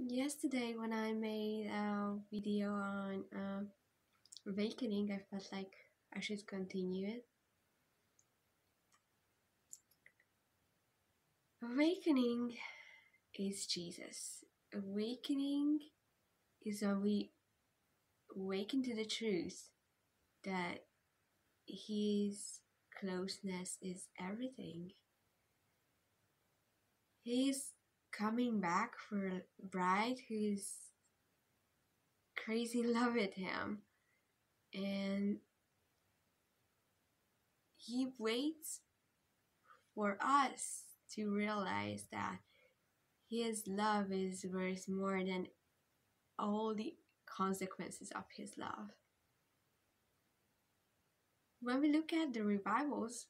Yesterday, when I made a video on awakening, I felt like I should continue it. Awakening is Jesus. Awakening is when we awaken to the truth that His closeness is everything. He's coming back for a bride who is crazy in love with Him, and He waits for us to realize that His love is worth more than all the consequences of His love. When we look at the revivals,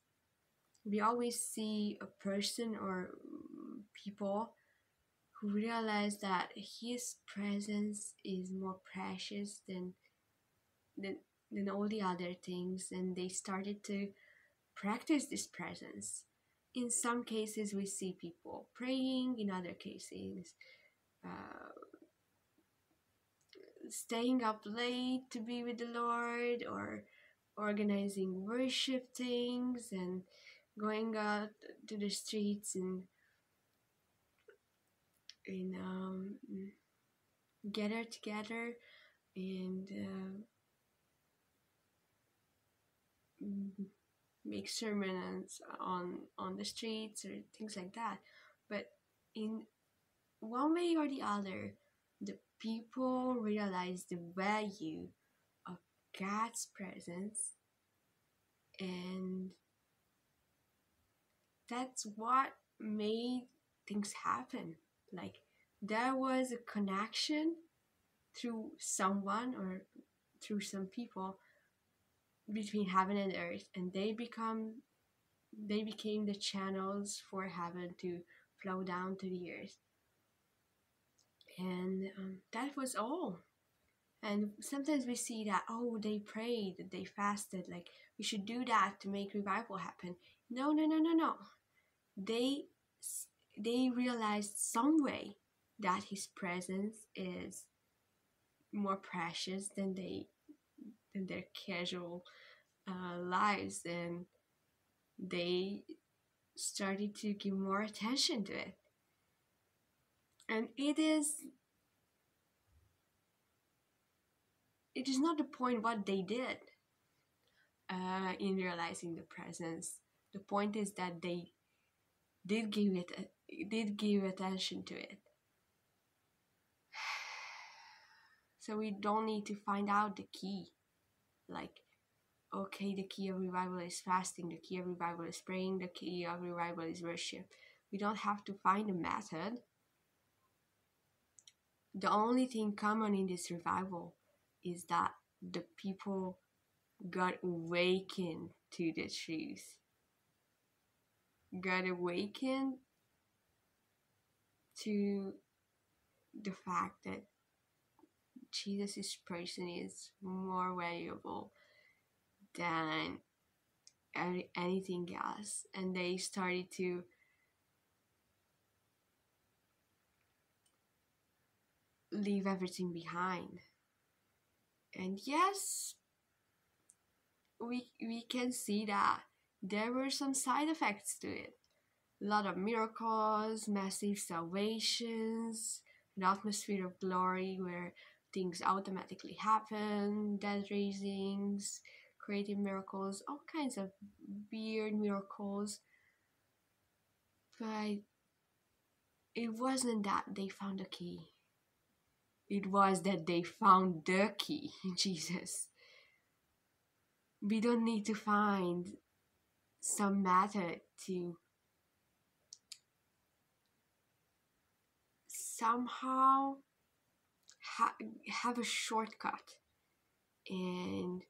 we always see a person or people who realize that His presence is more precious than, than all the other things, and they started to practice this presence. In some cases, we see people praying, in other cases, uh, staying up late to be with the Lord, or organizing worship things and going out to the streets and gather together and make sermons on the streets or things like that. But in one way or the other, the people realize the value of God's presence, and that's what made things happen. Like, there was a connection through someone or through some people between heaven and earth, and they became the channels for heaven to flow down to the earth. And that was all. And sometimes we see that, oh, they prayed, they fasted, like we should do that to make revival happen. No, no, no, no, no. They realized some way that His presence is more precious than their casual lives, and they started to give more attention to it. And it is not the point what they did in realizing the presence. The point is that they did give attention to it. So we don't need to find out the key. Like, okay, the key of revival is fasting, the key of revival is praying, the key of revival is worship. We don't have to find a method. The only thing common in this revival is that the people got awakened to the truth, got awakened to the fact that Jesus' person is more valuable than anything else, and they started to leave everything behind. And yes, we can see that there were some side effects to it. A lot of miracles, massive salvations, an atmosphere of glory where things automatically happen, dead raisings, creative miracles, all kinds of weird miracles. But it wasn't that they found the key. It was that they found the key, Jesus. We don't need to find some method to somehow have a shortcut and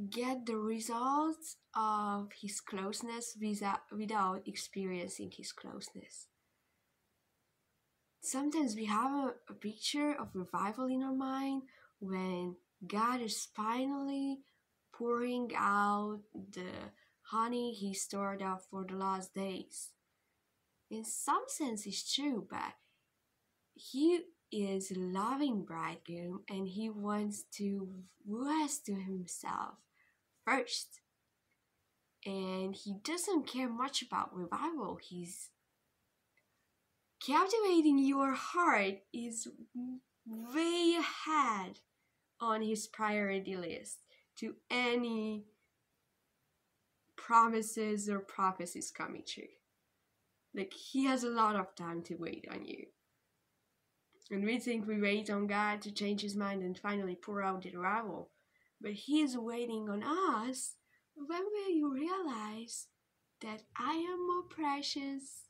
get the results of His closeness without experiencing His closeness. Sometimes we have a picture of revival in our mind when God is finally pouring out the honey He stored up for the last days. in some sense it's true, but he is a loving bridegroom and he wants to woo us to himself first. And he doesn't care much about revival. He's captivating your heart is way ahead on his priority list to any promises or prophecies coming true. Like, he has a lot of time to wait on you. And we think we wait on God to change his mind and finally pour out the revival. But he is waiting on us. When will you realize that I am more precious?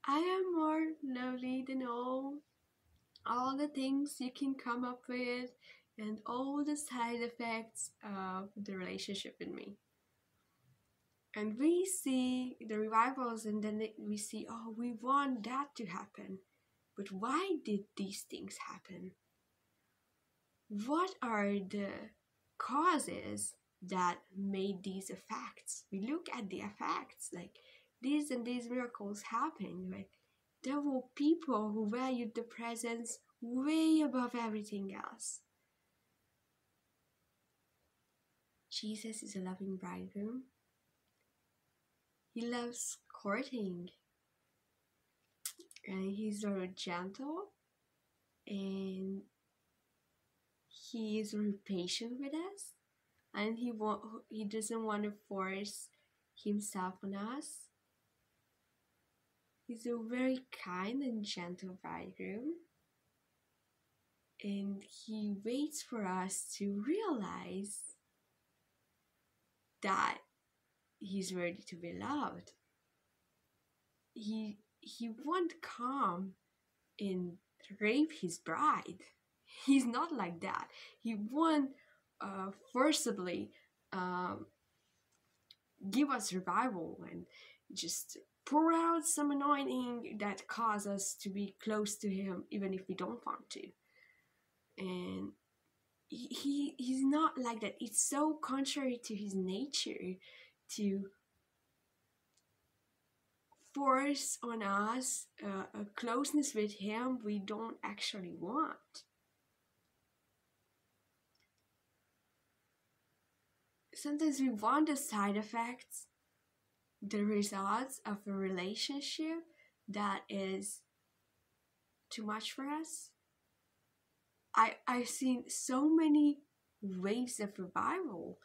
I am more lovely than all the things you can come up with and all the side effects of the relationship in me. And we see the revivals and then we see, oh, we want that to happen. But why did these things happen? What are the causes that made these effects? We look at the effects, like these and these miracles happen. Like there were people who valued the presence way above everything else. Jesus is a loving bridegroom. He loves courting. And he's very gentle. And he is very patient with us. And he doesn't want to force himself on us. He's a very kind and gentle bridegroom. And he waits for us to realize that he's ready to be loved. He won't come and rape his bride. He's not like that. He won't forcibly give us revival and just pour out some anointing that causes us to be close to him even if we don't want to. And he's not like that. It's so contrary to his nature to force on us a closeness with him we don't actually want. Sometimes we want the side effects, the results of a relationship that is too much for us. I've seen so many waves of revival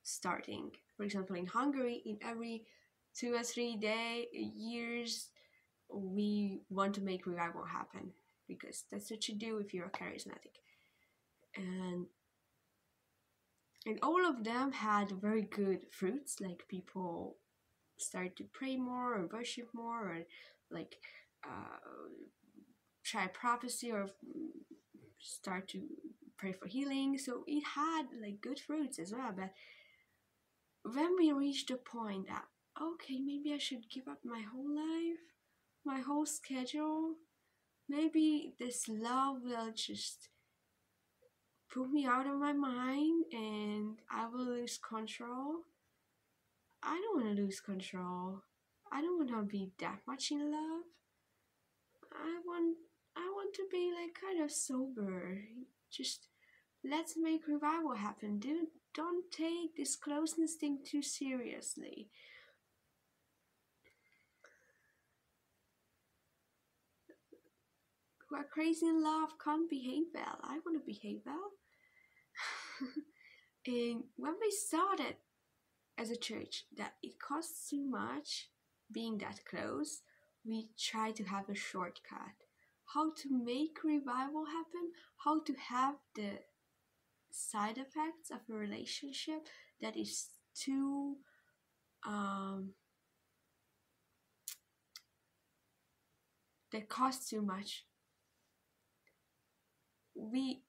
starting. For example, in Hungary, in every 2 or 3 years, we want to make revival happen because that's what you do if you're charismatic. And all of them had very good fruits, like people start to pray more or worship more or like try prophecy or start to pray for healing. So it had like good fruits as well. But when we reached the point that, okay, maybe I should give up my whole life, my whole schedule, maybe this love will just put me out of my mind and I will lose control. I don't want to lose control. I don't want to be that much in love. I want to be like kind of sober. Just let's make revival happen. Don't take this closeness thing too seriously. Who are crazy in love can't behave well. I want to behave well. And when we saw that as a church, that it costs too much being that close, we try to have a shortcut. How to make revival happen, how to have the side effects of a relationship that is too that costs too much. We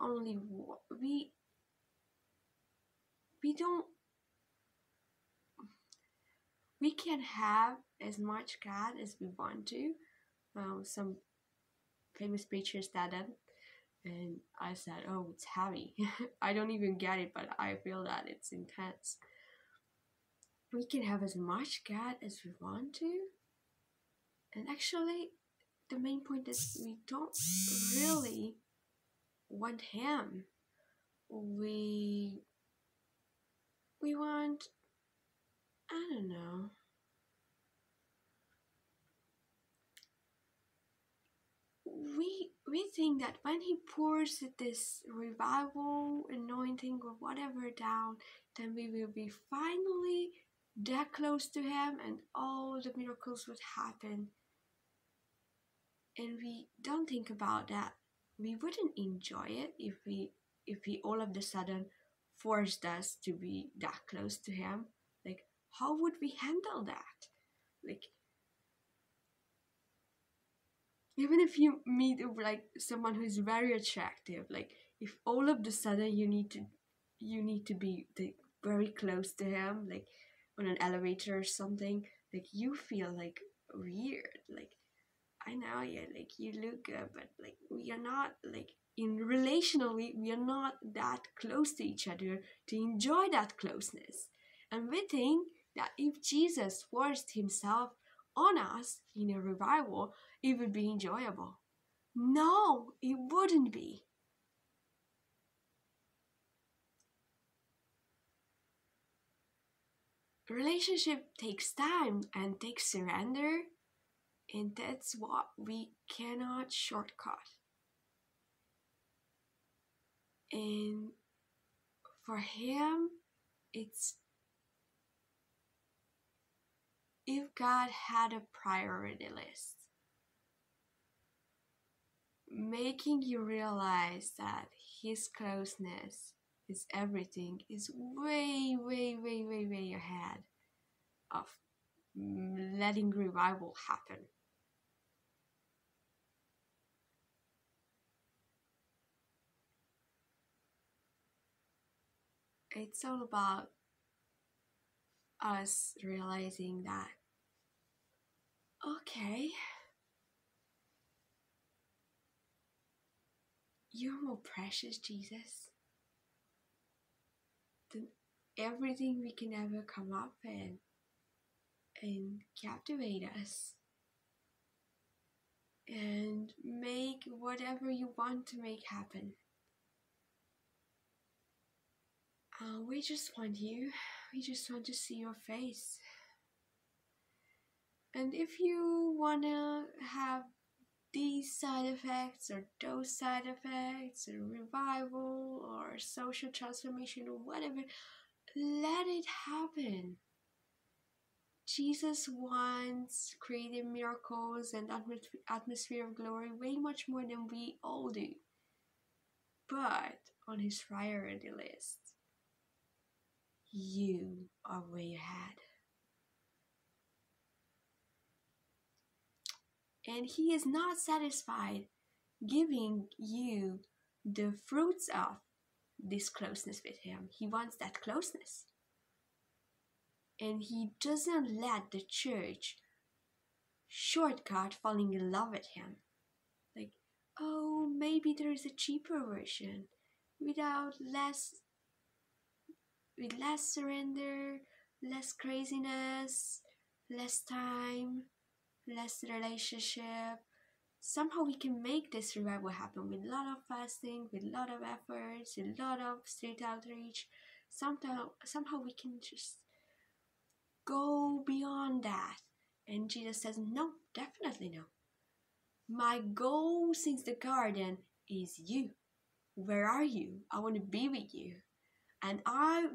can have as much God as we want to. Some famous preachers said that, and I said, oh, it's heavy. I don't even get it, but I feel that it's intense. We can have as much God as we want to, And actually, the main point is we don't really want him. We want, I don't know. We think that when he pours this revival anointing or whatever down, then we will be finally that close to him and all the miracles would happen. And we don't think about that. We wouldn't enjoy it if he all of a sudden forced us to be that close to him. Like, how would we handle that? Like, even if you meet like someone who is very attractive, like if all of a sudden you need to be like, very close to him, like on an elevator or something, like you feel like weird. Like, I know, yeah, like you look good, but like we are not like in relationally, we are not that close to each other to enjoy that closeness. And we think that if Jesus forced himself on us in a revival, it would be enjoyable. No, it wouldn't be. Relationship takes time and takes surrender, and that's what we cannot shortcut. And for him, it's if God had a priority list, making you realize that his closeness, his everything, is way, way, way, way, way ahead of letting revival happen. It's all about us realizing that, okay, you're more precious, Jesus, than everything we can ever come up and captivate us and make whatever you want to make happen. We just want you. We just want to see your face. And if you want to have these side effects or those side effects or revival or social transformation or whatever, let it happen. Jesus wants creative miracles and atmosphere of glory way much more than we all do. But on his priority list, you are way ahead. And he is not satisfied giving you the fruits of this closeness with him. He wants that closeness. And he doesn't let the church shortcut falling in love with him. Like, oh, maybe there is a cheaper version without with less surrender, less craziness, less time, less relationship. Somehow we can make this revival happen with a lot of fasting, with a lot of efforts, with a lot of street outreach. Somehow we can just go beyond that. And Jesus says, no, definitely no. My goal since the garden is you. Where are you? I want to be with you. And I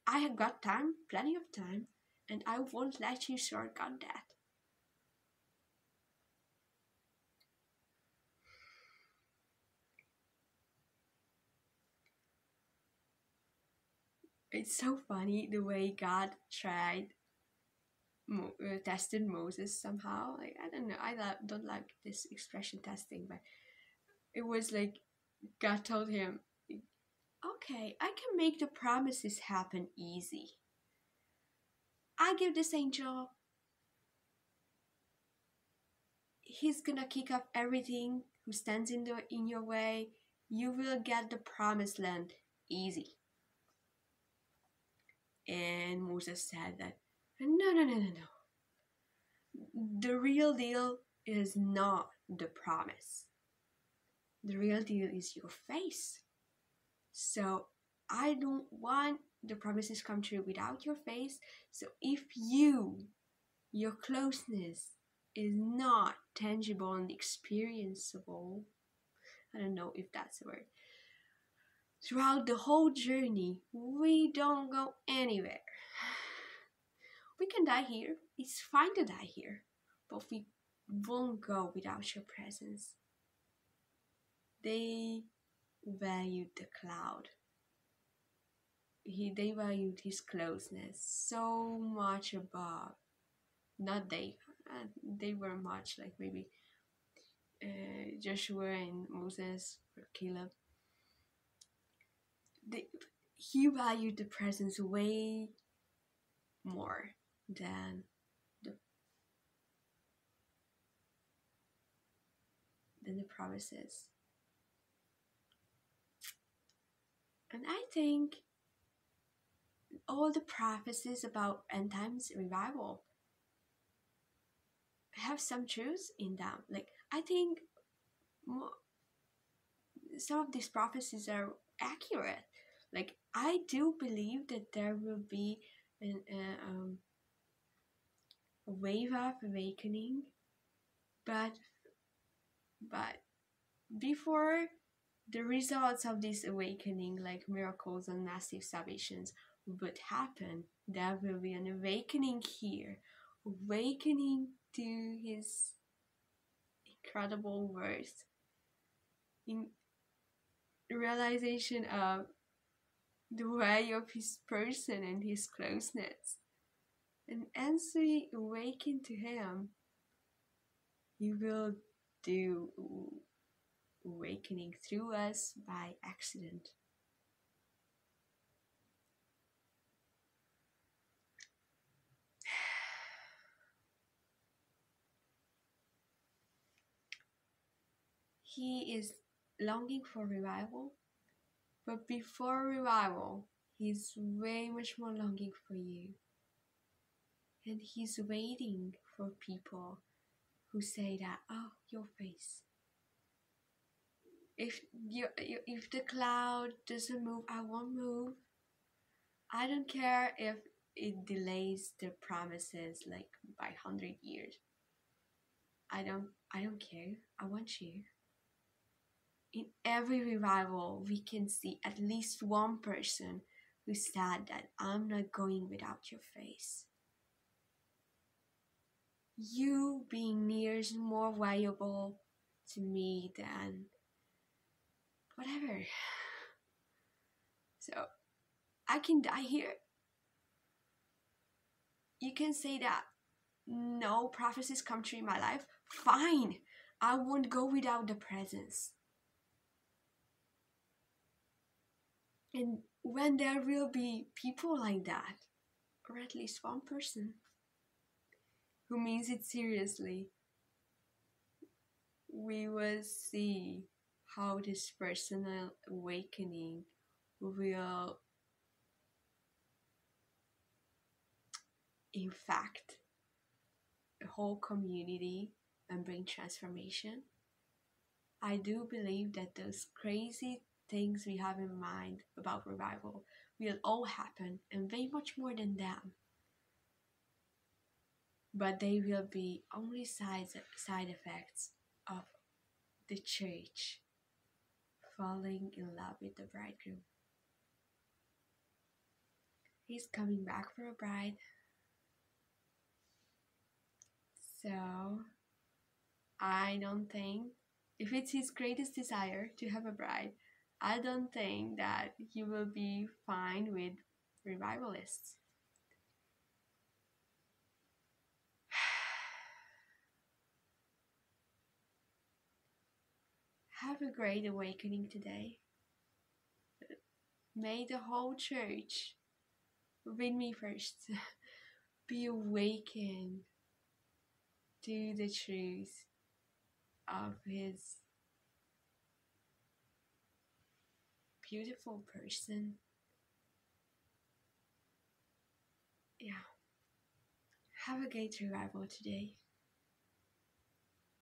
have got time, plenty of time, and I won't let you shortcut that. It's so funny the way God tested Moses somehow. Like, I don't know, don't like this expression testing, but it was like God told him, okay, I can make the promises happen easy. I give this angel, he's gonna kick off everything who stands in your way. You will get the promised land easy. And Moses said that, no, no, no, no, no. the real deal is not the promise. The real deal is your face. So I don't want the promises come true without your face. So if your closeness is not tangible and experienceable, I don't know if that's the word, throughout the whole journey, we don't go anywhere. We can die here. It's fine to die here. But we won't go without your presence. They valued the cloud. They valued his closeness so much above. Not they were much like maybe Joshua and Moses or Caleb. He valued the presence way more than the promises. And I think all the prophecies about end times revival have some truths in them. Like I think some of these prophecies are accurate. Like I do believe that there will be a wave of awakening, but before the results of this awakening, like miracles and massive salvations, would happen, there will be an awakening here, awakening to his incredible worth, in realization of the way of his person and his closeness. And as we awaken to him, he will do awakening through us by accident. He is longing for revival, but before revival, he's way much more longing for you. And he's waiting for people who say that, oh, your face. If the cloud doesn't move, I won't move. I don't care if it delays the promises like by 100 years. I don't care. I want you. In every revival, we can see at least one person who said that I'm not going without your face. You being near is more valuable to me than whatever. So I can die here. You can say that no prophecies come true in my life. Fine. I won't go without the presence. And when there will be people like that, or at least one person who means it seriously, we will see how this personal awakening will infect the whole community and bring transformation. I do believe that those crazy things we have in mind about revival will all happen, and way much more than them. But they will be only side effects of the church falling in love with the bridegroom. He's coming back for a bride. So I don't think, if it's his greatest desire to have a bride, I don't think that he will be fine with revivalists. Have a great awakening today. May the whole church, with me first, be awakened to the truth of his beautiful person. Yeah. Have a great revival today.